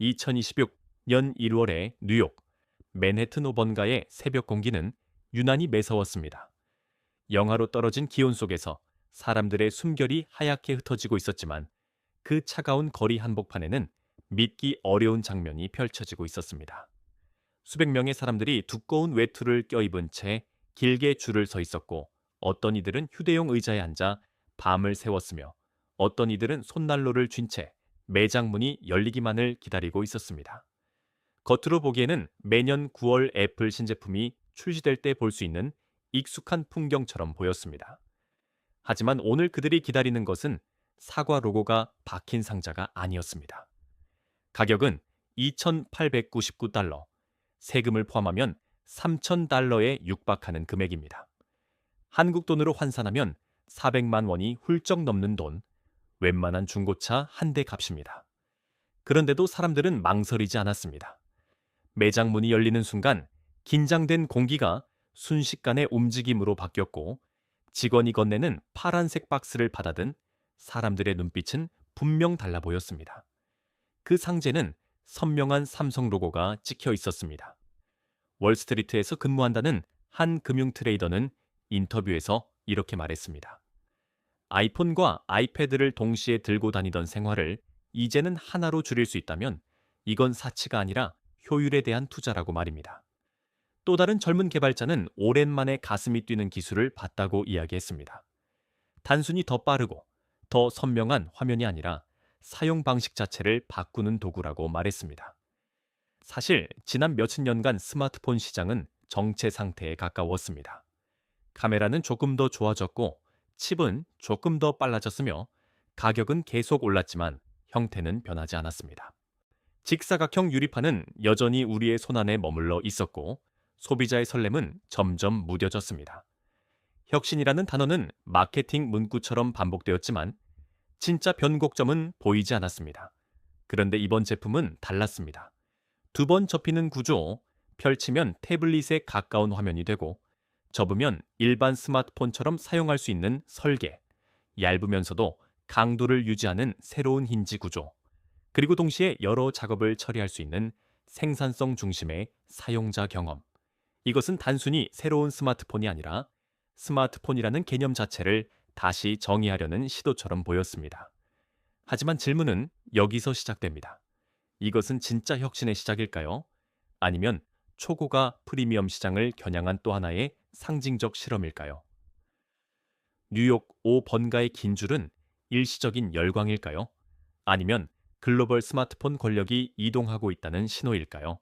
2026년 1월에 뉴욕 맨해튼 5번가의 새벽 공기는 유난히 매서웠습니다. 영하로 떨어진 기온 속에서 사람들의 숨결이 하얗게 흩어지고 있었지만 그 차가운 거리 한복판에는 믿기 어려운 장면이 펼쳐지고 있었습니다. 수백 명의 사람들이 두꺼운 외투를 껴입은 채 길게 줄을 서 있었고, 어떤 이들은 휴대용 의자에 앉아 밤을 새웠으며 어떤 이들은 손난로를 쥔 채 매장 문이 열리기만을 기다리고 있었습니다. 겉으로 보기에는 매년 9월 애플 신제품이 출시될 때 볼 수 있는 익숙한 풍경처럼 보였습니다. 하지만 오늘 그들이 기다리는 것은 사과 로고가 박힌 상자가 아니었습니다. 가격은 2,899달러, 세금을 포함하면 3,000달러에 육박하는 금액입니다. 한국 돈으로 환산하면 400만 원이 훌쩍 넘는 돈, 웬만한 중고차 한 대 값입니다. 그런데도 사람들은 망설이지 않았습니다. 매장 문이 열리는 순간 긴장된 공기가 순식간에 움직임으로 바뀌었고, 직원이 건네는 파란색 박스를 받아든 사람들의 눈빛은 분명 달라 보였습니다. 그 상자는 선명한 삼성 로고가 찍혀 있었습니다. 월스트리트에서 근무한다는 한 금융 트레이더는 인터뷰에서 이렇게 말했습니다. 아이폰과 아이패드를 동시에 들고 다니던 생활을 이제는 하나로 줄일 수 있다면 이건 사치가 아니라 효율에 대한 투자라고 말입니다. 또 다른 젊은 개발자는 오랜만에 가슴이 뛰는 기술을 봤다고 이야기했습니다. 단순히 더 빠르고 더 선명한 화면이 아니라 사용 방식 자체를 바꾸는 도구라고 말했습니다. 사실 지난 몇십 년간 스마트폰 시장은 정체 상태에 가까웠습니다. 카메라는 조금 더 좋아졌고 칩은 조금 더 빨라졌으며 가격은 계속 올랐지만 형태는 변하지 않았습니다. 직사각형 유리판은 여전히 우리의 손안에 머물러 있었고 소비자의 설렘은 점점 무뎌졌습니다. 혁신이라는 단어는 마케팅 문구처럼 반복되었지만 진짜 변곡점은 보이지 않았습니다. 그런데 이번 제품은 달랐습니다. 두 번 접히는 구조, 펼치면 태블릿에 가까운 화면이 되고 접으면 일반 스마트폰처럼 사용할 수 있는 설계, 얇으면서도 강도를 유지하는 새로운 힌지 구조, 그리고 동시에 여러 작업을 처리할 수 있는 생산성 중심의 사용자 경험. 이것은 단순히 새로운 스마트폰이 아니라 스마트폰이라는 개념 자체를 다시 정의하려는 시도처럼 보였습니다. 하지만 질문은 여기서 시작됩니다. 이것은 진짜 혁신의 시작일까요? 아니면 초고가 프리미엄 시장을 겨냥한 또 하나의 상징적 실험일까요? 뉴욕 5번가의 긴 줄은 일시적인 열광일까요? 아니면 글로벌 스마트폰 권력이 이동하고 있다는 신호일까요?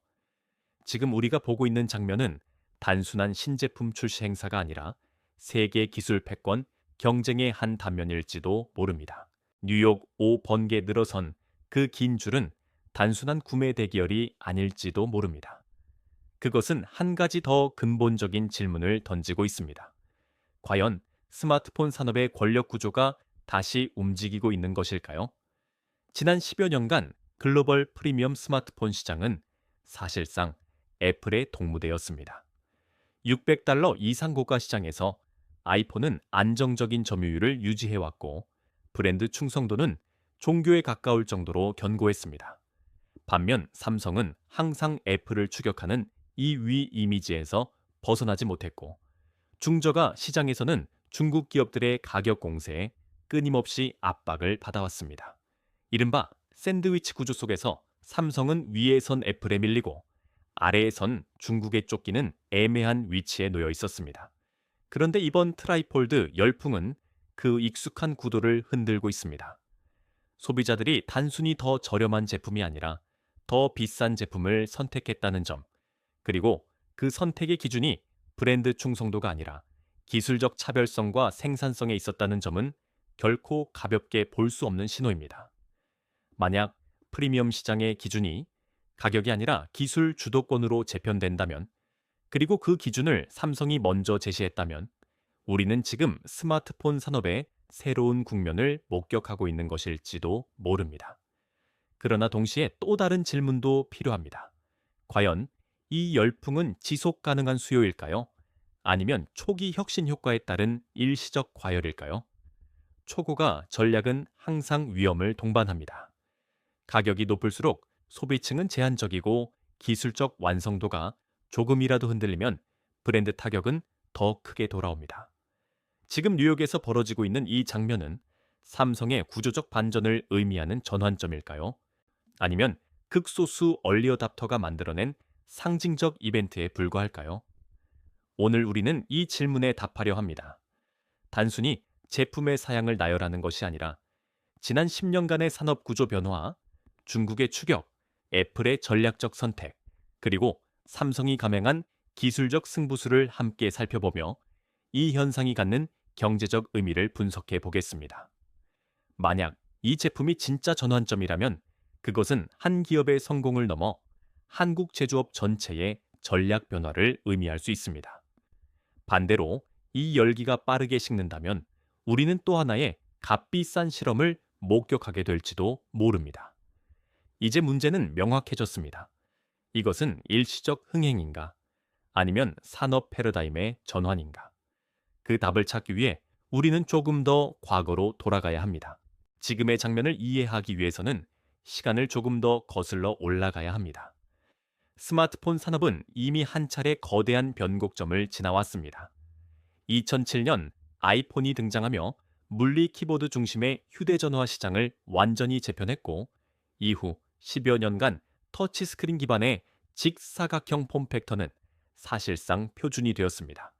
지금 우리가 보고 있는 장면은 단순한 신제품 출시 행사가 아니라 세계 기술 패권 경쟁의 한 단면일지도 모릅니다. 뉴욕 5번가에 늘어선 그 긴 줄은 단순한 구매 대기열이 아닐지도 모릅니다. 그것은 한 가지 더 근본적인 질문을 던지고 있습니다. 과연 스마트폰 산업의 권력 구조가 다시 움직이고 있는 것일까요? 지난 10여 년간 글로벌 프리미엄 스마트폰 시장은 사실상 애플의 동무대였습니다. 600달러 이상 고가 시장에서 아이폰은 안정적인 점유율을 유지해왔고 브랜드 충성도는 종교에 가까울 정도로 견고했습니다. 반면 삼성은 항상 애플을 추격하는 이 위 이미지에서 벗어나지 못했고 중저가 시장에서는 중국 기업들의 가격 공세에 끊임없이 압박을 받아왔습니다. 이른바 샌드위치 구조 속에서 삼성은 위에선 애플에 밀리고 아래에선 중국에 쫓기는 애매한 위치에 놓여 있었습니다. 그런데 이번 트라이폴드 열풍은 그 익숙한 구도를 흔들고 있습니다. 소비자들이 단순히 더 저렴한 제품이 아니라 더 비싼 제품을 선택했다는 점, 그리고 그 선택의 기준이 브랜드 충성도가 아니라 기술적 차별성과 생산성에 있었다는 점은 결코 가볍게 볼 수 없는 신호입니다. 만약 프리미엄 시장의 기준이 가격이 아니라 기술 주도권으로 재편된다면, 그리고 그 기준을 삼성이 먼저 제시했다면, 우리는 지금 스마트폰 산업의 새로운 국면을 목격하고 있는 것일지도 모릅니다. 그러나 동시에 또 다른 질문도 필요합니다. 과연 이 열풍은 지속 가능한 수요일까요? 아니면 초기 혁신 효과에 따른 일시적 과열일까요? 초고가 전략은 항상 위험을 동반합니다. 가격이 높을수록 소비층은 제한적이고 기술적 완성도가 조금이라도 흔들리면 브랜드 타격은 더 크게 돌아옵니다. 지금 뉴욕에서 벌어지고 있는 이 장면은 삼성의 구조적 반전을 의미하는 전환점일까요? 아니면 극소수 얼리어답터가 만들어낸 상징적 이벤트에 불과할까요? 오늘 우리는 이 질문에 답하려 합니다. 단순히 제품의 사양을 나열하는 것이 아니라 지난 10년간의 산업 구조 변화, 중국의 추격, 애플의 전략적 선택, 그리고 삼성이 감행한 기술적 승부수를 함께 살펴보며 이 현상이 갖는 경제적 의미를 분석해 보겠습니다. 만약 이 제품이 진짜 전환점이라면 그것은 한 기업의 성공을 넘어 한국 제조업 전체의 전략 변화를 의미할 수 있습니다. 반대로 이 열기가 빠르게 식는다면 우리는 또 하나의 값비싼 실험을 목격하게 될지도 모릅니다. 이제 문제는 명확해졌습니다. 이것은 일시적 흥행인가? 아니면 산업 패러다임의 전환인가? 그 답을 찾기 위해 우리는 조금 더 과거로 돌아가야 합니다. 지금의 장면을 이해하기 위해서는 시간을 조금 더 거슬러 올라가야 합니다. 스마트폰 산업은 이미 한 차례 거대한 변곡점을 지나왔습니다. 2007년 아이폰이 등장하며 물리 키보드 중심의 휴대전화 시장을 완전히 재편했고, 이후 10여 년간 터치스크린 기반의 직사각형 폼팩터는 사실상 표준이 되었습니다.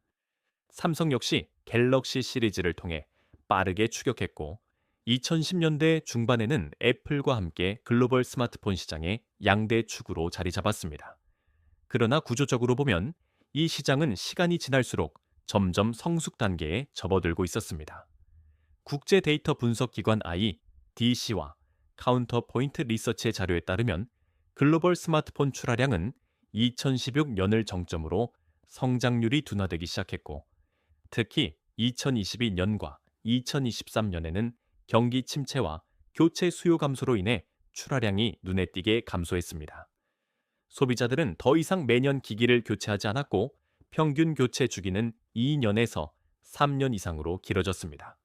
삼성 역시 갤럭시 시리즈를 통해 빠르게 추격했고, 2010년대 중반에는 애플과 함께 글로벌 스마트폰 시장의 양대 축으로 자리 잡았습니다. 그러나 구조적으로 보면 이 시장은 시간이 지날수록 점점 성숙 단계에 접어들고 있었습니다. 국제 데이터 분석 기관 IDC와 카운터 포인트 리서치의 자료에 따르면 글로벌 스마트폰 출하량은 2016년을 정점으로 성장률이 둔화되기 시작했고, 특히 2022년과 2023년에는 경기 침체와 교체 수요 감소로 인해 출하량이 눈에 띄게 감소했습니다. 소비자들은 더 이상 매년 기기를 교체하지 않았고, 평균 교체 주기는 2년에서 3년 이상으로 길어졌습니다.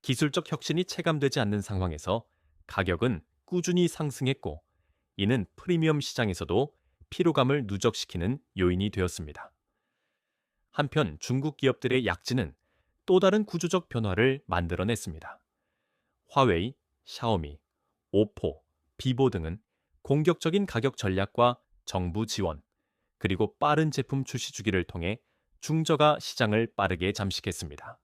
기술적 혁신이 체감되지 않는 상황에서 가격은 꾸준히 상승했고, 이는 프리미엄 시장에서도 피로감을 누적시키는 요인이 되었습니다. 한편 중국 기업들의 약진은 또 다른 구조적 변화를 만들어냈습니다. 화웨이, 샤오미, 오포, 비보 등은 공격적인 가격 전략과 정부 지원, 그리고 빠른 제품 출시 주기를 통해 중저가 시장을 빠르게 잠식했습니다.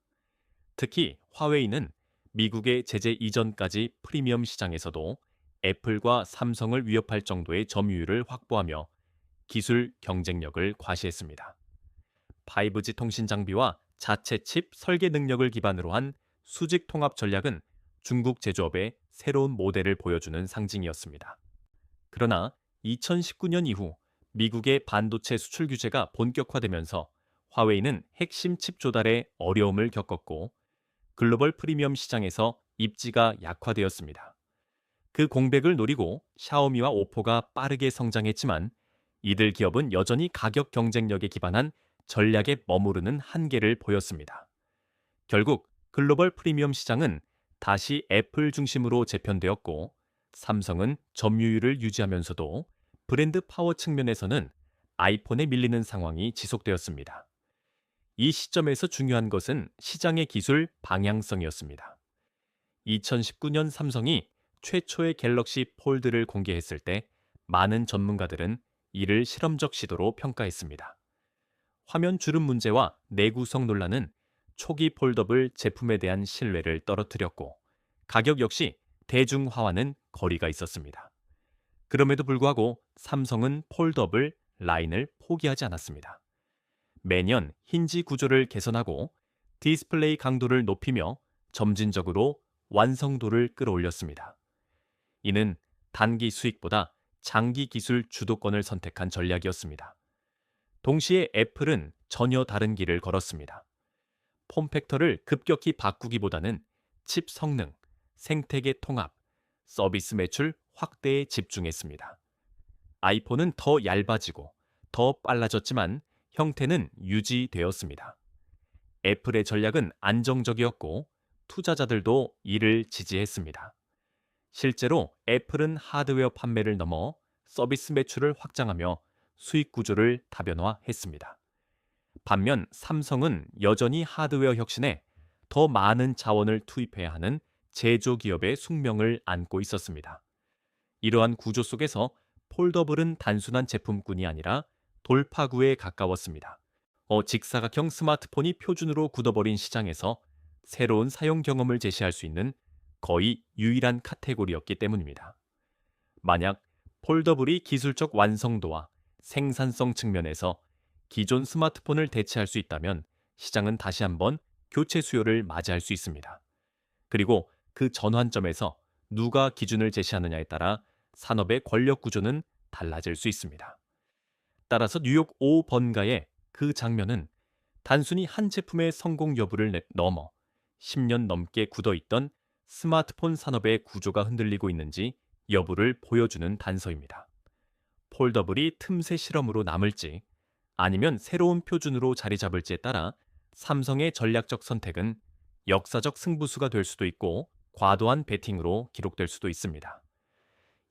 특히 화웨이는 미국의 제재 이전까지 프리미엄 시장에서도 애플과 삼성을 위협할 정도의 점유율을 확보하며 기술 경쟁력을 과시했습니다. 5G 통신 장비와 자체 칩 설계 능력을 기반으로 한 수직 통합 전략은 중국 제조업의 새로운 모델을 보여주는 상징이었습니다. 그러나 2019년 이후 미국의 반도체 수출 규제가 본격화되면서 화웨이는 핵심 칩 조달에 어려움을 겪었고, 글로벌 프리미엄 시장에서 입지가 약화되었습니다. 그 공백을 노리고 샤오미와 오포가 빠르게 성장했지만 이들 기업은 여전히 가격 경쟁력에 기반한 전략에 머무르는 한계를 보였습니다. 결국 글로벌 프리미엄 시장은 다시 애플 중심으로 재편되었고, 삼성은 점유율을 유지하면서도 브랜드 파워 측면에서는 아이폰에 밀리는 상황이 지속되었습니다. 이 시점에서 중요한 것은 시장의 기술 방향성이었습니다. 2019년 삼성이 최초의 갤럭시 폴드를 공개했을 때 많은 전문가들은 이를 실험적 시도로 평가했습니다. 화면 주름 문제와 내구성 논란은 초기 폴더블 제품에 대한 신뢰를 떨어뜨렸고, 가격 역시 대중화와는 거리가 있었습니다. 그럼에도 불구하고 삼성은 폴더블 라인을 포기하지 않았습니다. 매년 힌지 구조를 개선하고 디스플레이 강도를 높이며 점진적으로 완성도를 끌어올렸습니다. 이는 단기 수익보다 장기 기술 주도권을 선택한 전략이었습니다. 동시에 애플은 전혀 다른 길을 걸었습니다. 폼팩터를 급격히 바꾸기보다는 칩 성능, 생태계 통합, 서비스 매출 확대에 집중했습니다. 아이폰은 더 얇아지고 더 빨라졌지만 형태는 유지되었습니다. 애플의 전략은 안정적이었고 투자자들도 이를 지지했습니다. 실제로 애플은 하드웨어 판매를 넘어 서비스 매출을 확장하며 수익 구조를 다변화했습니다. 반면 삼성은 여전히 하드웨어 혁신에 더 많은 자원을 투입해야 하는 제조기업의 숙명을 안고 있었습니다. 이러한 구조 속에서 폴더블은 단순한 제품군이 아니라 돌파구에 가까웠습니다. 직사각형 스마트폰이 표준으로 굳어버린 시장에서 새로운 사용 경험을 제시할 수 있는 거의 유일한 카테고리였기 때문입니다. 만약 폴더블이 기술적 완성도와 생산성 측면에서 기존 스마트폰을 대체할 수 있다면 시장은 다시 한번 교체 수요를 맞이할 수 있습니다. 그리고 그 전환점에서 누가 기준을 제시하느냐에 따라 산업의 권력 구조는 달라질 수 있습니다. 따라서 뉴욕 5번가의 그 장면은 단순히 한 제품의 성공 여부를 넘어 10년 넘게 굳어있던 스마트폰 산업의 구조가 흔들리고 있는지 여부를 보여주는 단서입니다. 폴더블이 틈새 실험으로 남을지 아니면 새로운 표준으로 자리 잡을지에 따라 삼성의 전략적 선택은 역사적 승부수가 될 수도 있고 과도한 베팅으로 기록될 수도 있습니다.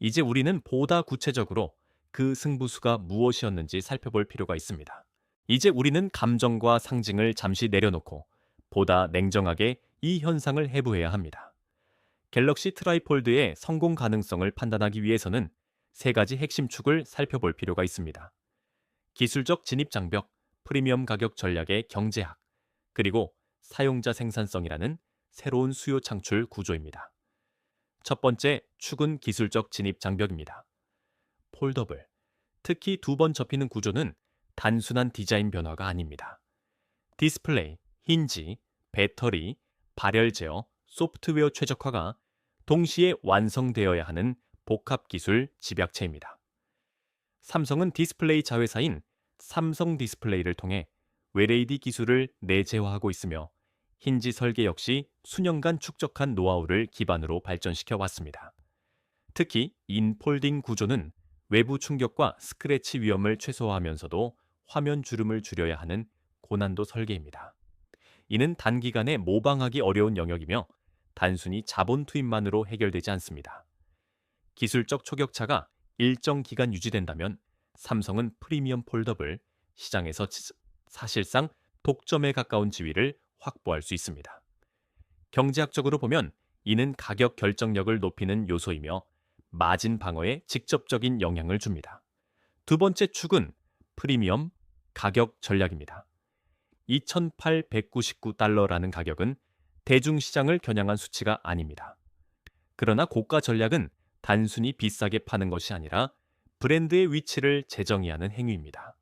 이제 우리는 보다 구체적으로 그 승부수가 무엇이었는지 살펴볼 필요가 있습니다. 이제 우리는 감정과 상징을 잠시 내려놓고 보다 냉정하게 이 현상을 해부해야 합니다. 갤럭시 트라이폴드의 성공 가능성을 판단하기 위해서는 세 가지 핵심 축을 살펴볼 필요가 있습니다. 기술적 진입 장벽, 프리미엄 가격 전략의 경제학, 그리고 사용자 생산성이라는 새로운 수요 창출 구조입니다. 첫 번째 축은 기술적 진입 장벽입니다. 폴더블, 특히 두 번 접히는 구조는 단순한 디자인 변화가 아닙니다. 디스플레이, 힌지, 배터리, 발열 제어, 소프트웨어 최적화가 동시에 완성되어야 하는 복합 기술 집약체입니다. 삼성은 디스플레이 자회사인 삼성 디스플레이를 통해 웰에이디 기술을 내재화하고 있으며 힌지 설계 역시 수년간 축적한 노하우를 기반으로 발전시켜 왔습니다. 특히 인폴딩 구조는 외부 충격과 스크래치 위험을 최소화하면서도 화면 주름을 줄여야 하는 고난도 설계입니다. 이는 단기간에 모방하기 어려운 영역이며 단순히 자본 투입만으로 해결되지 않습니다. 기술적 초격차가 일정 기간 유지된다면 삼성은 프리미엄 폴더블 시장에서 사실상 독점에 가까운 지위를 확보할 수 있습니다. 경제학적으로 보면 이는 가격 결정력을 높이는 요소이며 마진 방어에 직접적인 영향을 줍니다. 두 번째 축은 프리미엄 가격 전략입니다. 2,899달러라는 가격은 대중시장을 겨냥한 수치가 아닙니다. 그러나 고가 전략은 단순히 비싸게 파는 것이 아니라 브랜드의 위치를 재정의하는 행위입니다.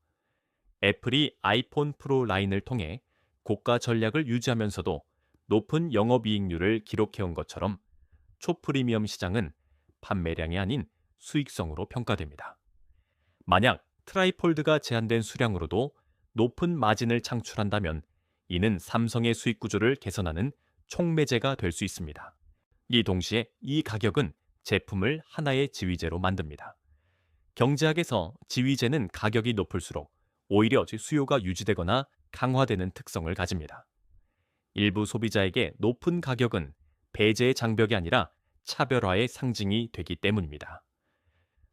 애플이 아이폰 프로 라인을 통해 고가 전략을 유지하면서도 높은 영업이익률을 기록해온 것처럼 초프리미엄 시장은 판매량이 아닌 수익성으로 평가됩니다. 만약 트라이폴드가 제한된 수량으로도 높은 마진을 창출한다면 이는 삼성의 수익 구조를 개선하는 촉매제가 될 수 있습니다. 이 동시에 이 가격은 제품을 하나의 지위제로 만듭니다. 경제학에서 지위제는 가격이 높을수록 오히려 수요가 유지되거나 강화되는 특성을 가집니다. 일부 소비자에게 높은 가격은 배제의 장벽이 아니라 차별화의 상징이 되기 때문입니다.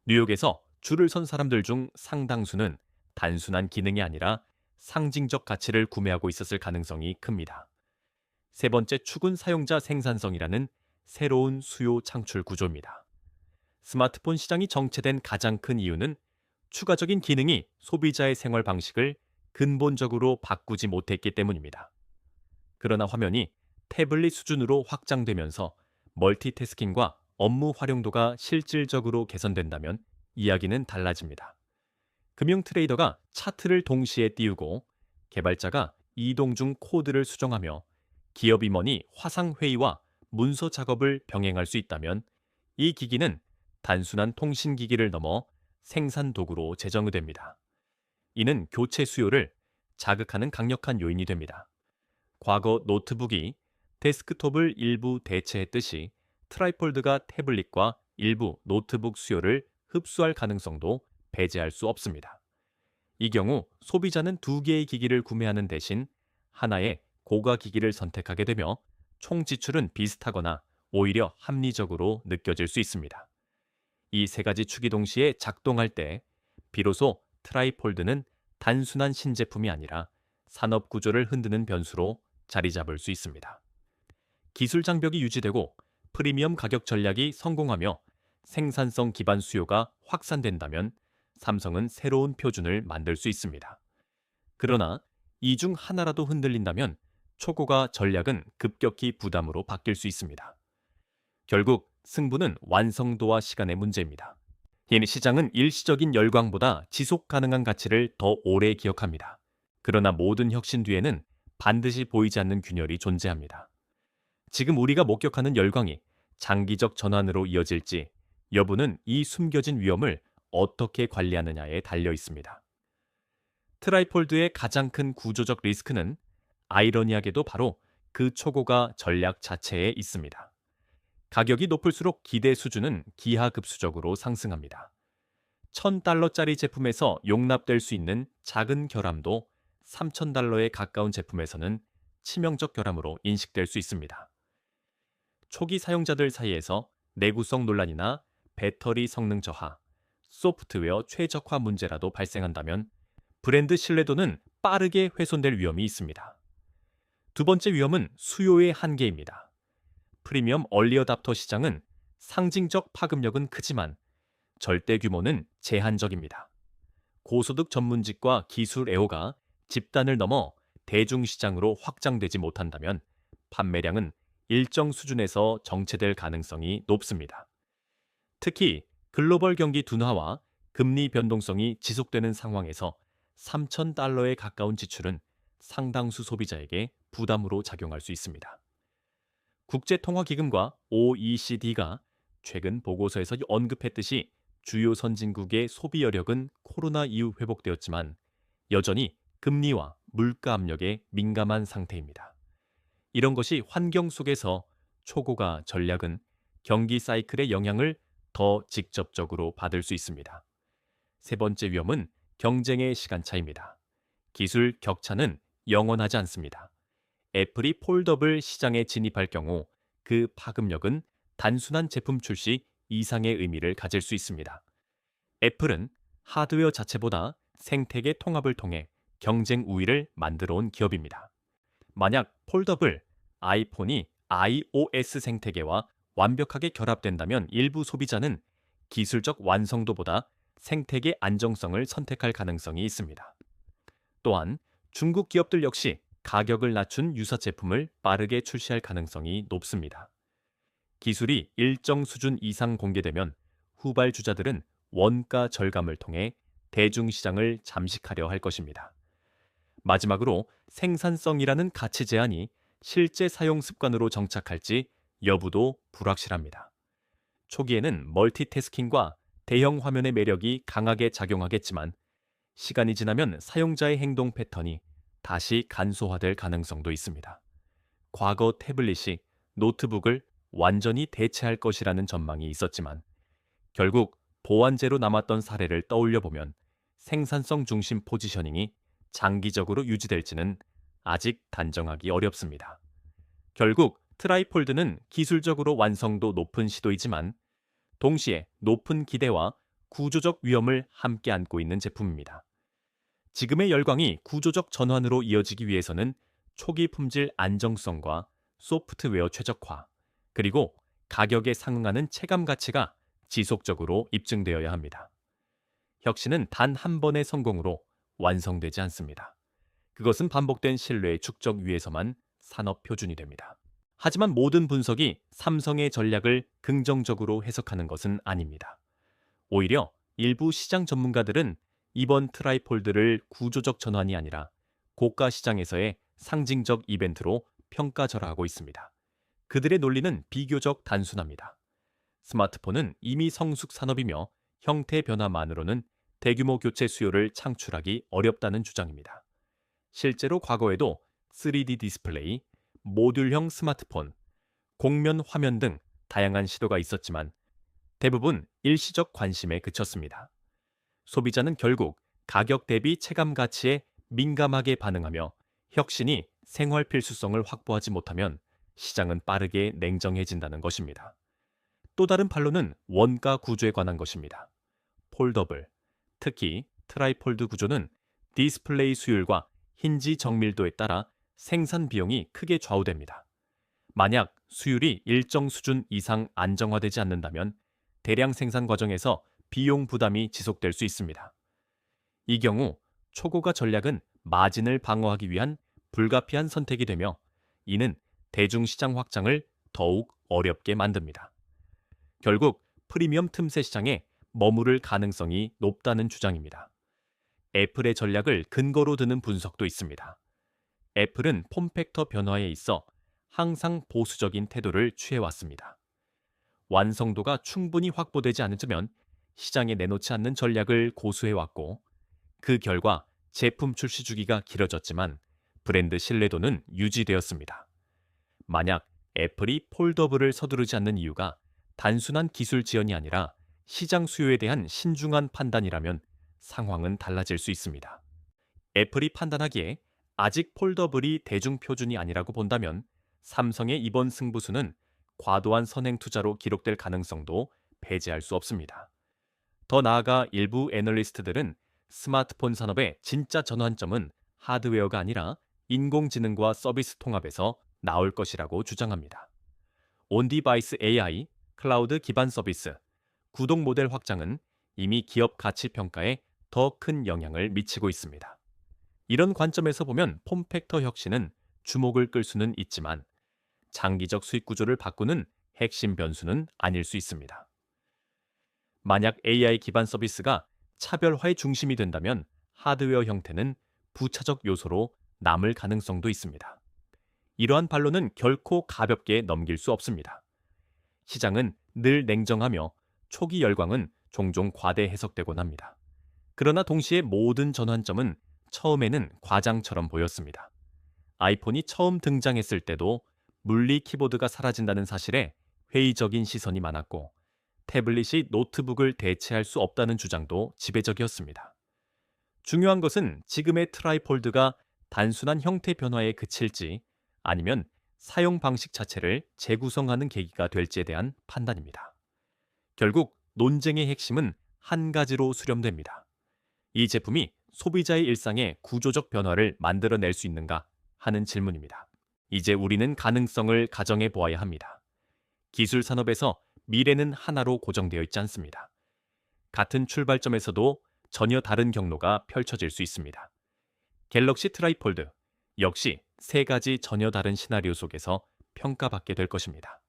뉴욕에서 줄을 선 사람들 중 상당수는 단순한 기능이 아니라 상징적 가치를 구매하고 있었을 가능성이 큽니다. 세 번째 축은 사용자 생산성이라는 새로운 수요 창출 구조입니다. 스마트폰 시장이 정체된 가장 큰 이유는 추가적인 기능이 소비자의 생활 방식을 근본적으로 바꾸지 못했기 때문입니다. 그러나 화면이 태블릿 수준으로 확장되면서 멀티태스킹과 업무 활용도가 실질적으로 개선된다면 이야기는 달라집니다. 금융 트레이더가 차트를 동시에 띄우고 개발자가 이동 중 코드를 수정하며 기업 임원이 화상 회의와 문서 작업을 병행할 수 있다면 이 기기는 단순한 통신 기기를 넘어 생산 도구로 재정의됩니다. 이는 교체 수요를 자극하는 강력한 요인이 됩니다. 과거 노트북이 데스크톱을 일부 대체했듯이 트라이폴드가 태블릿과 일부 노트북 수요를 흡수할 가능성도 배제할 수 없습니다. 이 경우 소비자는 두 개의 기기를 구매하는 대신 하나의 고가 기기를 선택하게 되며 총 지출은 비슷하거나 오히려 합리적으로 느껴질 수 있습니다. 이 세 가지 축이 동시에 작동할 때 비로소 트라이폴드는 단순한 신제품이 아니라 산업 구조를 흔드는 변수로 자리 잡을 수 있습니다. 기술 장벽이 유지되고 프리미엄 가격 전략이 성공하며 생산성 기반 수요가 확산된다면 삼성은 새로운 표준을 만들 수 있습니다. 그러나 이 중 하나라도 흔들린다면 초고가 전략은 급격히 부담으로 바뀔 수 있습니다. 결국 승부는 완성도와 시간의 문제입니다. 이 시장은 일시적인 열광보다 지속 가능한 가치를 더 오래 기억합니다. 그러나 모든 혁신 뒤에는 반드시 보이지 않는 균열이 존재합니다. 지금 우리가 목격하는 열광이 장기적 전환으로 이어질지 여부는 이 숨겨진 위험을 어떻게 관리하느냐에 달려 있습니다. 트라이폴드의 가장 큰 구조적 리스크는 아이러니하게도 바로 그 초고가 전략 자체에 있습니다. 가격이 높을수록 기대 수준은 기하급수적으로 상승합니다. $1,000짜리 제품에서 용납될 수 있는 작은 결함도 $3,000에 가까운 제품에서는 치명적 결함으로 인식될 수 있습니다. 초기 사용자들 사이에서 내구성 논란이나 배터리 성능 저하, 소프트웨어 최적화 문제라도 발생한다면 브랜드 신뢰도는 빠르게 훼손될 위험이 있습니다. 두 번째 위험은 수요의 한계입니다. 프리미엄 얼리어답터 시장은 상징적 파급력은 크지만 절대 규모는 제한적입니다. 고소득 전문직과 기술 애호가 집단을 넘어 대중시장으로 확장되지 못한다면 판매량은 일정 수준에서 정체될 가능성이 높습니다. 특히 글로벌 경기 둔화와 금리 변동성이 지속되는 상황에서 $3,000에 가까운 지출은 상당수 소비자에게 부담으로 작용할 수 있습니다. 국제통화기금과 OECD가 최근 보고서에서 언급했듯이 주요 선진국의 소비 여력은 코로나 이후 회복되었지만 여전히 금리와 물가 압력에 민감한 상태입니다. 이런 것이 환경 속에서 초고가 전략은 경기 사이클의 영향을 더 직접적으로 받을 수 있습니다. 세 번째 위험은 경쟁의 시간차입니다. 기술 격차는 영원하지 않습니다. 애플이 폴더블 시장에 진입할 경우 그 파급력은 단순한 제품 출시 이상의 의미를 가질 수 있습니다. 애플은 하드웨어 자체보다 생태계 통합을 통해 경쟁 우위를 만들어 온 기업입니다. 만약 폴더블 아이폰이 iOS 생태계와 완벽하게 결합된다면 일부 소비자는 기술적 완성도보다 생태계 안정성을 선택할 가능성이 있습니다. 또한 중국 기업들 역시 가격을 낮춘 유사 제품을 빠르게 출시할 가능성이 높습니다. 기술이 일정 수준 이상 공개되면 후발주자들은 원가 절감을 통해 대중시장을 잠식하려 할 것입니다. 마지막으로 생산성이라는 가치 제한이 실제 사용 습관으로 정착할지 여부도 불확실합니다. 초기에는 멀티태스킹과 대형 화면의 매력이 강하게 작용하겠지만 시간이 지나면 사용자의 행동 패턴이 다시 간소화될 가능성도 있습니다. 과거 태블릿이 노트북을 완전히 대체할 것이라는 전망이 있었지만 결국 보완제로 남았던 사례를 떠올려 보면 생산성 중심 포지셔닝이 장기적으로 유지될지는 아직 단정하기 어렵습니다. 결국 트라이폴드는 기술적으로 완성도 높은 시도이지만 동시에 높은 기대와 구조적 위험을 함께 안고 있는 제품입니다. 지금의 열광이 구조적 전환으로 이어지기 위해서는 초기 품질 안정성과 소프트웨어 최적화, 그리고 가격에 상응하는 체감 가치가 지속적으로 입증되어야 합니다. 혁신은 단 한 번의 성공으로 완성되지 않습니다. 그것은 반복된 신뢰의 축적 위에서만 산업 표준이 됩니다. 하지만 모든 분석이 삼성의 전략을 긍정적으로 해석하는 것은 아닙니다. 오히려 일부 시장 전문가들은 이번 트라이폴드를 구조적 전환이 아니라 고가 시장에서의 상징적 이벤트로 평가절하하고 있습니다. 그들의 논리는 비교적 단순합니다. 스마트폰은 이미 성숙 산업이며 형태 변화만으로는 대규모 교체 수요를 창출하기 어렵다는 주장입니다. 실제로 과거에도 3D 디스플레이, 모듈형 스마트폰, 곡면 화면 등 다양한 시도가 있었지만 대부분 일시적 관심에 그쳤습니다. 소비자는 결국 가격 대비 체감 가치에 민감하게 반응하며 혁신이 생활 필수성을 확보하지 못하면 시장은 빠르게 냉정해진다는 것입니다. 또 다른 판로는 원가 구조에 관한 것입니다. 폴더블, 특히 트라이폴드 구조는 디스플레이 수율과 힌지 정밀도에 따라 생산 비용이 크게 좌우됩니다. 만약 수율이 일정 수준 이상 안정화되지 않는다면 대량 생산 과정에서 비용 부담이 지속될 수 있습니다. 이 경우 초고가 전략은 마진을 방어하기 위한 불가피한 선택이 되며, 이는 대중시장 확장을 더욱 어렵게 만듭니다. 결국 프리미엄 틈새 시장에 머무를 가능성이 높다는 주장입니다. 애플의 전략을 근거로 드는 분석도 있습니다. 애플은 폼팩터 변화에 있어 항상 보수적인 태도를 취해왔습니다. 완성도가 충분히 확보되지 않으면 시장에 내놓지 않는 전략을 고수해왔고, 그 결과 제품 출시 주기가 길어졌지만 브랜드 신뢰도는 유지되었습니다. 만약 애플이 폴더블을 서두르지 않는 이유가 단순한 기술 지연이 아니라 시장 수요에 대한 신중한 판단이라면 상황은 달라질 수 있습니다. 애플이 판단하기에 아직 폴더블이 대중 표준이 아니라고 본다면 삼성의 이번 승부수는 과도한 선행 투자로 기록될 가능성도 배제할 수 없습니다. 더 나아가 일부 애널리스트들은 스마트폰 산업의 진짜 전환점은 하드웨어가 아니라 인공지능과 서비스 통합에서 나올 것이라고 주장합니다. 온디바이스 AI, 클라우드 기반 서비스, 구독 모델 확장은 이미 기업 가치 평가에 더 큰 영향을 미치고 있습니다. 이런 관점에서 보면 폼팩터 혁신은 주목을 끌 수는 있지만 장기적 수익 구조를 바꾸는 핵심 변수는 아닐 수 있습니다. 만약 AI 기반 서비스가 차별화의 중심이 된다면 하드웨어 형태는 부차적 요소로 남을 가능성도 있습니다. 이러한 반론은 결코 가볍게 넘길 수 없습니다. 시장은 늘 냉정하며 초기 열광은 종종 과대 해석되곤 합니다. 그러나 동시에 모든 전환점은 처음에는 과장처럼 보였습니다. 아이폰이 처음 등장했을 때도 물리 키보드가 사라진다는 사실에 회의적인 시선이 많았고, 태블릿이 노트북을 대체할 수 없다는 주장도 지배적이었습니다. 중요한 것은 지금의 트라이폴드가 단순한 형태 변화에 그칠지 아니면 사용 방식 자체를 재구성하는 계기가 될지에 대한 판단입니다. 결국 논쟁의 핵심은 한 가지로 수렴됩니다. 이 제품이 소비자의 일상에 구조적 변화를 만들어낼 수 있는가 하는 질문입니다. 이제 우리는 가능성을 가정해 보아야 합니다. 기술 산업에서 미래는 하나로 고정되어 있지 않습니다. 같은 출발점에서도 전혀 다른 경로가 펼쳐질 수 있습니다. 갤럭시 트라이폴드 역시 세 가지 전혀 다른 시나리오 속에서 평가받게 될 것입니다.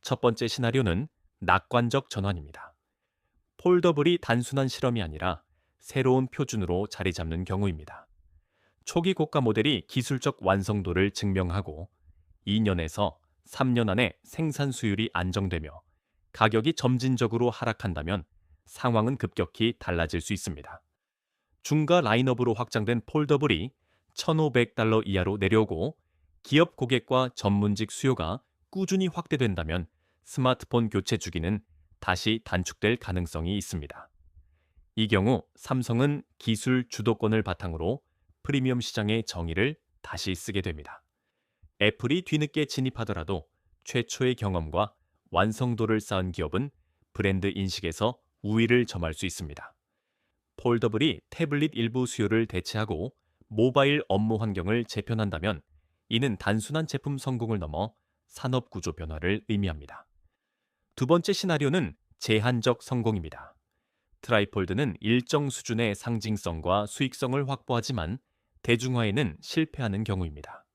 첫 번째 시나리오는 낙관적 전환입니다. 폴더블이 단순한 실험이 아니라 새로운 표준으로 자리 잡는 경우입니다. 초기 고가 모델이 기술적 완성도를 증명하고 2년에서 3년 안에 생산 수율이 안정되며 가격이 점진적으로 하락한다면 상황은 급격히 달라질 수 있습니다. 중가 라인업으로 확장된 폴더블이 $1,500 이하로 내려오고 기업 고객과 전문직 수요가 꾸준히 확대된다면 스마트폰 교체 주기는 다시 단축될 가능성이 있습니다. 이 경우 삼성은 기술 주도권을 바탕으로 프리미엄 시장의 정의를 다시 쓰게 됩니다. 애플이 뒤늦게 진입하더라도 최초의 경험과 완성도를 쌓은 기업은 브랜드 인식에서 우위를 점할 수 있습니다. 폴더블이 태블릿 일부 수요를 대체하고 모바일 업무 환경을 재편한다면 이는 단순한 제품 성공을 넘어 산업 구조 변화를 의미합니다. 두 번째 시나리오는 제한적 성공입니다. 트라이폴드는 일정 수준의 상징성과 수익성을 확보하지만 대중화에는 실패하는 경우입니다.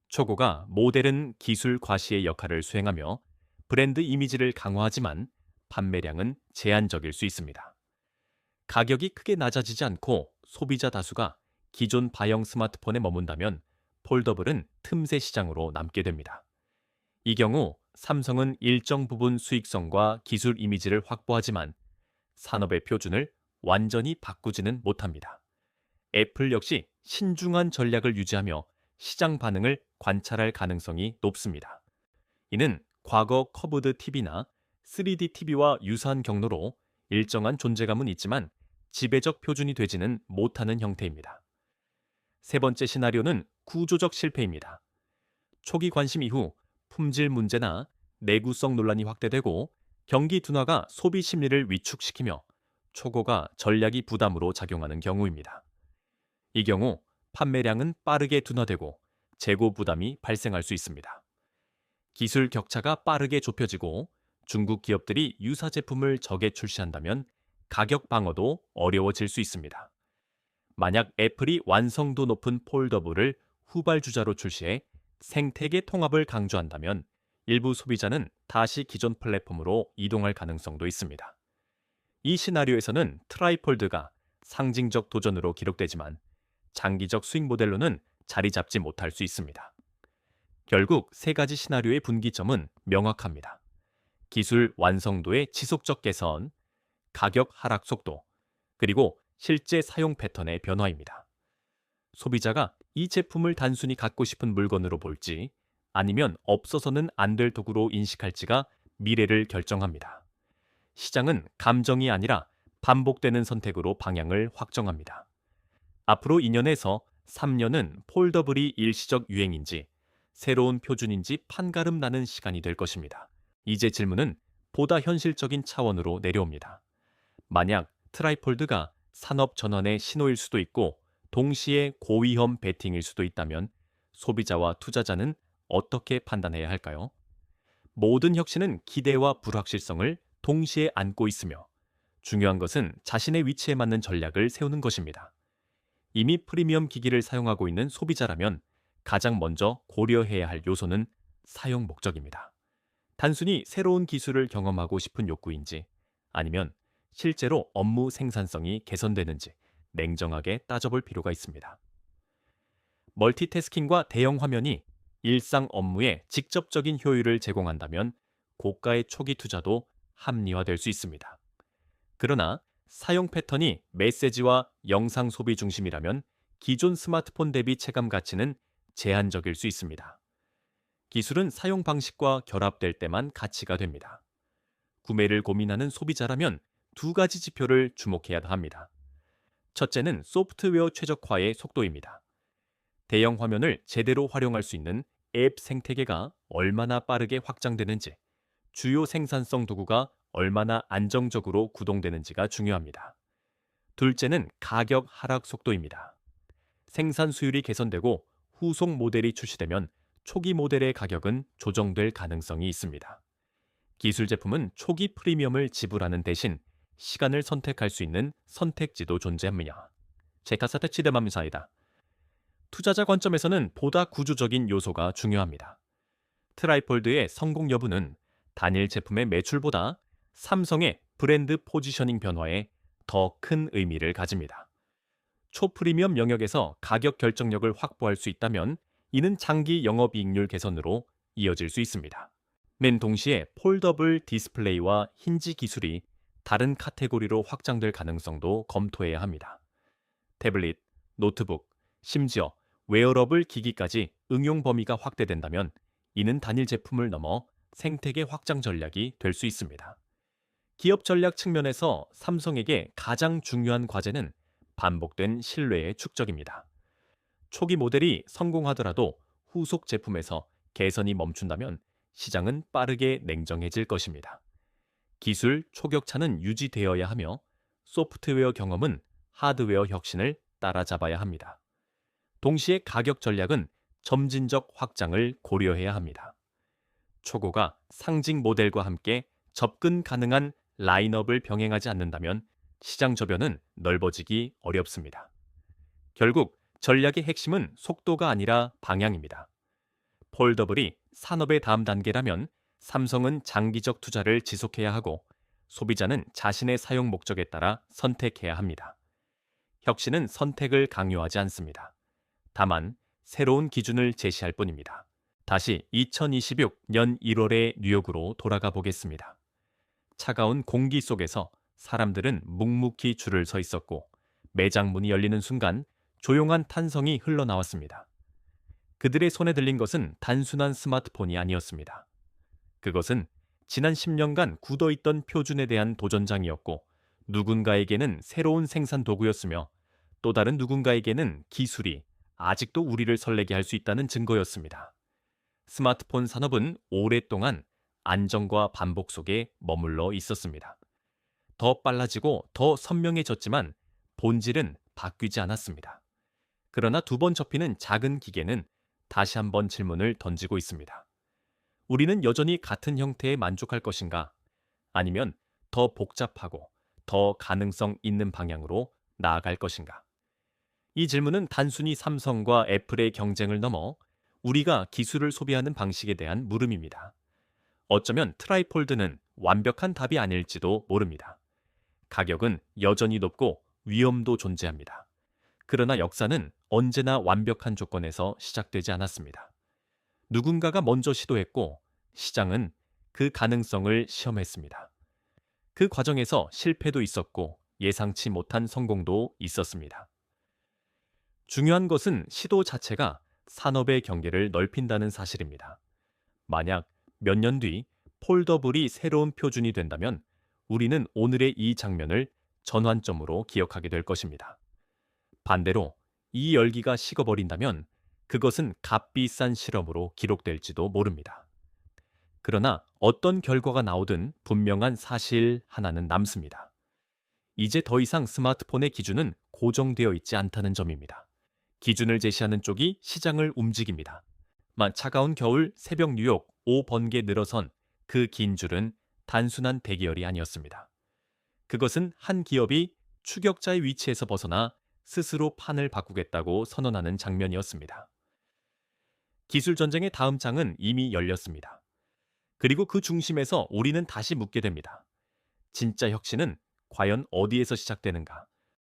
초고가 모델은 기술 과시의 역할을 수행하며 브랜드 이미지를 강화하지만 판매량은 제한적일 수 있습니다. 가격이 크게 낮아지지 않고 소비자 다수가 기존 바형 스마트폰에 머문다면 폴더블은 틈새 시장으로 남게 됩니다. 이 경우 삼성은 일정 부분 수익성과 기술 이미지를 확보하지만 산업의 표준을 완전히 바꾸지는 못합니다. 애플 역시 신중한 전략을 유지하며 시장 반응을 관찰할 가능성이 높습니다. 이는 과거 커브드 TV나 3D TV와 유사한 경로로 일정한 존재감은 있지만 지배적 표준이 되지는 못하는 형태입니다. 세 번째 시나리오는 구조적 실패입니다. 초기 관심 이후 품질 문제나 내구성 논란이 확대되고 경기 둔화가 소비 심리를 위축시키며 초고가 전략이 부담으로 작용하는 경우입니다. 이 경우 판매량은 빠르게 둔화되고 재고 부담이 발생할 수 있습니다. 기술 격차가 빠르게 좁혀지고 중국 기업들이 유사 제품을 적게 출시한다면 가격 방어도 어려워질 수 있습니다. 만약 애플이 완성도 높은 폴더블을 후발주자로 출시해 생태계 통합을 강조한다면 일부 소비자는 다시 기존 플랫폼으로 이동할 가능성도 있습니다. 이 시나리오에서는 트라이폴드가 상징적 도전으로 기록되지만 장기적 수익 모델로는 자리 잡지 못할 수 있습니다. 결국 세 가지 시나리오의 분기점은 명확합니다. 기술 완성도의 지속적 개선, 가격 하락 속도, 그리고 실제 사용 패턴의 변화입니다. 소비자가 이 제품을 단순히 갖고 싶은 물건으로 볼지 아니면 없어서는 안 될 도구로 인식할지가 미래를 결정합니다. 시장은 감정이 아니라 반복되는 선택으로 방향을 확정합니다. 앞으로 2년에서 3년은 폴더블이 일시적 유행인지 새로운 표준인지 판가름 나는 시간이 될 것입니다. 이제 질문은 보다 현실적인 차원으로 내려옵니다. 만약 트라이폴드가 산업 전환의 신호일 수도 있고 동시에 고위험 베팅일 수도 있다면 소비자와 투자자는 어떻게 판단해야 할까요? 모든 혁신은 기대와 불확실성을 동시에 안고 있으며 중요한 것은 자신의 위치에 맞는 전략을 세우는 것입니다. 이미 프리미엄 기기를 사용하고 있는 소비자라면 가장 먼저 고려해야 할 요소는 사용 목적입니다. 단순히 새로운 기술을 경험하고 싶은 욕구인지 아니면 실제로 업무 생산성이 개선되는지 냉정하게 따져볼 필요가 있습니다. 멀티태스킹과 대형 화면이 일상 업무에 직접적인 효율을 제공한다면 고가의 초기 투자도 합리화될 수 있습니다. 그러나 사용 패턴이 메시지와 영상 소비 중심이라면 기존 스마트폰 대비 체감 가치는 제한적일 수 있습니다. 기술은 사용 방식과 결합될 때만 가치가 됩니다. 구매를 고민하는 소비자라면 두 가지 지표를 주목해야 합니다. 첫째는 소프트웨어 최적화의 속도입니다. 대형 화면을 제대로 활용할 수 있는 앱 생태계가 얼마나 빠르게 확장되는지, 주요 생산성 도구가 얼마나 안정적으로 구동되는지가 중요합니다. 둘째는 가격 하락 속도입니다. 생산 수율이 개선되고 후속 모델이 출시되면 초기 모델의 가격은 조정될 가능성이 있습니다. 기술 제품은 초기 프리미엄을 지불하는 대신 시간을 선택할 수 있는 선택지도 존재합니다. 제카사테 치대맘사이다. 투자자 관점에서는 보다 구조적인 요소가 중요합니다. 트라이폴드의 성공 여부는 단일 제품의 매출보다 삼성의 브랜드 포지셔닝 변화에 더 큰 의미를 가집니다. 초프리미엄 영역에서 가격 결정력을 확보할 수 있다면 이는 장기 영업이익률 개선으로 이어질 수 있습니다. 맨 동시에 폴더블 디스플레이와 힌지 기술이 다른 카테고리로 확장될 가능성도 검토해야 합니다. 태블릿, 노트북, 심지어 웨어러블 기기까지 응용 범위가 확대된다면 이는 단일 제품을 넘어 생태계 확장 전략이 될 수 있습니다. 기업 전략 측면에서 삼성에게 가장 중요한 과제는 반복된 신뢰의 축적입니다. 초기 모델이 성공하더라도 후속 제품에서 개선이 멈춘다면 시장은 빠르게 냉정해질 것입니다. 기술 초격차는 유지되어야 하며 소프트웨어 경험은 하드웨어 혁신을 따라잡아야 합니다. 동시에 가격 전략은 점진적 확장을 고려해야 합니다. 초고가 상징 모델과 함께 접근 가능한 라인업을 병행하지 않는다면 시장 저변은 넓어지기 어렵습니다. 결국 전략의 핵심은 속도가 아니라 방향입니다. 폴더블이 산업의 다음 단계라면 삼성은 장기적 투자를 지속해야 하고 소비자는 자신의 사용 목적에 따라 선택해야 합니다. 혁신은 선택을 강요하지 않습니다. 다만 새로운 기준을 제시할 뿐입니다. 다시 2026년 1월의 뉴욕으로 돌아가 보겠습니다. 차가운 공기 속에서 사람들은 묵묵히 줄을 서 있었고 매장 문이 열리는 순간 조용한 탄성이 흘러나왔습니다. 그들의 손에 들린 것은 단순한 스마트폰이 아니었습니다. 그것은 지난 10년간 굳어있던 표준에 대한 도전장이었고 누군가에게는 새로운 생산 도구였으며 또 다른 누군가에게는 기술이 아직도 우리를 설레게 할 수 있다는 증거였습니다. 스마트폰 산업은 오랫동안 안정과 반복 속에 머물러 있었습니다. 더 빨라지고 더 선명해졌지만 본질은 바뀌지 않았습니다. 그러나 두 번 접히는 작은 기계는 다시 한번 질문을 던지고 있습니다. 우리는 여전히 같은 형태에 만족할 것인가? 아니면 더 복잡하고 더 가능성 있는 방향으로 나아갈 것인가? 이 질문은 단순히 삼성과 애플의 경쟁을 넘어 우리가 기술을 소비하는 방식에 대한 물음입니다. 어쩌면 트라이폴드는 완벽한 답이 아닐지도 모릅니다. 가격은 여전히 높고 위험도 존재합니다. 그러나 역사는 언제나 완벽한 조건에서 시작되지 않았습니다. 누군가가 먼저 시도했고 시장은 그 가능성을 시험했습니다. 그 과정에서 실패도 있었고 예상치 못한 성공도 있었습니다. 중요한 것은 시도 자체가 산업의 경계를 넓힌다는 사실입니다. 만약 몇 년 뒤 폴더블이 새로운 표준이 된다면 우리는 오늘의 이 장면을 전환점으로 기억하게 될 것입니다. 반대로 이 열기가 식어버린다면 그것은 값비싼 실험으로 기록될지도 모릅니다. 그러나 어떤 결과가 나오든 분명한 사실 하나는 남습니다. 이제 더 이상 스마트폰의 기준은 고정되어 있지 않다는 점입니다. 기준을 제시하는 쪽이 시장을 움직입니다. 차가운 겨울 새벽 뉴욕 5번개 늘어선 그 긴 줄은 단순한 대기열이 아니었습니다. 그것은 한 기업이 추격자의 위치에서 벗어나 스스로 판을 바꾸겠다고 선언하는 장면이었습니다. 기술 전쟁의 다음 장은 이미 열렸습니다. 그리고 그 중심에서 우리는 다시 묻게 됩니다. 진짜 혁신은 과연 어디에서 시작되는가?